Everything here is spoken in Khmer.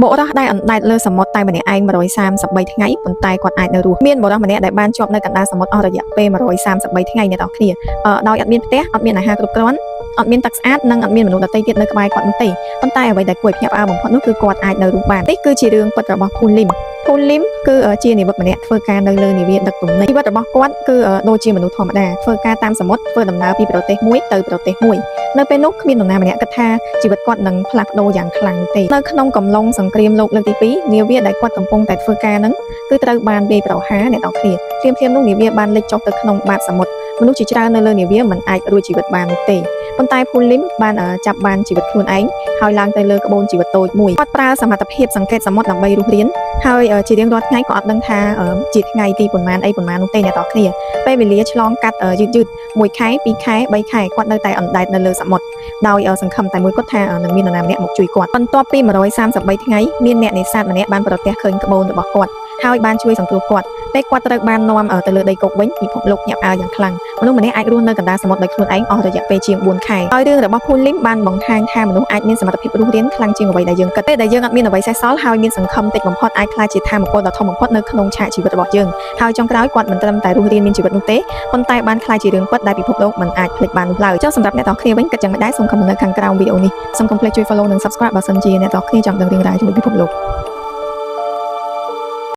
បុរសដែលអណ្ដែតលើសមុទ្រតែម្នាក់ឯង133ថ្ងៃប៉ុន្តែគាត់អាចនៅរស់មានបុរសម្នាក់ដែលបានជាប់នៅកណ្ដាលសមុទ្រអស់រយៈពេល133ថ្ងៃអ្នកនរគ្នាដោយអត់មានផ្ទះអត់មានអាហារគ្រប់គ្រាន់អត់មានទឹកស្អាតនិងអត់មានមនុស្សដទៃទៀតនៅក្បែរគាត់នោះទេប៉ុន្តែអ្វីដែលគួរឲ្យភ្ញាក់ផ្អើលបំផុតនោះគឺគាត់អាចនៅរស់បាននេះគឺជារឿងពិតរបស់ភូលីមគឺជានាវិកម្នាក់ធ្វើការនៅលើនាវាដឹកទំនិញជីវិតរបស់គាត់គឺដូចជាមនុស្សធម្មតាធ្វើការតាមសមុទ្រធ្វើដំណើរពីប្រទេសមួយទៅប្រទេសមួយនៅពេលនោះគ្មាននរណាម្នាក់គិតថាជីវិតគាត់នឹងផ្លាស់ប្ដូរយ៉ាងខ្លាំងទេនៅក្នុងកំឡុងសង្គ្រាមលោកលើកទី2នាវាដែលគាត់កំពុងតែធ្វើការនឹងគឺត្រូវបានវាយប្រហារអ្នកនរគ្នាភ្លាមនោះនាវាបានលិចចុះទៅក្នុងបាតសមុទ្រមនុស្សជាច្រើននៅលើនាវាមិនអាចរួចជីវិតបាននោះទេប៉ុន្តែភូលីមបានចាប់បានជីវិតខ្លួនឯងហើយឡើងទៅលើក្បូនជីវិតតូចមួយគាត់ប្រើសមត្ថភាពសង្កេតសមុទ្រដើម្បីរស់រានហើយជារៀងរាល់ថ្ងៃក៏អត់ដឹងថាជាថ្ងៃទីប៉ុន្មាននោះទេអ្នកនរគ្នាពេលវេលាឆ្លងកាត់យឺត1ខែ2ខែ3ខែគាត់នៅតែអណ្ដែតនៅលើសមុទ្រដោយសង្ឃឹមតែមួយគត់ថានឹងមាននរណាម្នាក់មកជួយគាត់បន្ទាប់ពី133ថ្ងៃមានអ្នកនេសាទម្នាក់បានប្រទះឃើញក្បូនរបស់គាត់ហើយបានជួយសង្គ្រោះគាត់ពេលគាត់ត្រូវបាននាំទៅលើដីគោកវិញពិភពលោកញាប់អើយ៉ាងខ្លាំងមនុស្សម្នាក់អាចរស់នៅកណ្ដាលសមុទ្រដោយខ្លួនឯងអស់រយៈពេលជាង4ខែហើយរឿងរបស់ភូលីមបានបង្ហាញថាមនុស្សអាចមានសមត្ថភាពរស់រានខ្លាំងជាងអ្វីដែលយើងគិតពេលដែលយើងអត់មានអ្វីសេសសល់ហើយមានសង្ឃឹមតិចបំផុតអាចក្លាយជាថាមពលដ៏ធំបំផុតនៅក្នុងឆាកជីវិតរបស់យើងហើយចុងក្រោយគាត់មិនត្រឹមតែរស់រានមានជីវិតនោះទេប៉ុន្តែបានក្លាយជារឿងពិតដែលពិភពលោកមិនអាចភ្លេចបាននោះឡើយចុះសម្រាប់អ្នកទាំងគ្នាវិញគិតយ៉ាងម៉េចដែរសូមខមមិននៅខាងក្រោមវីដេអូនេះសូមកុំភ្លេចជួយ follow និង subscribe បើសិនជាអ្នកទាំងគ្នាចង់ដឹងរឿងរ៉ាវជាមួយពិភពលោក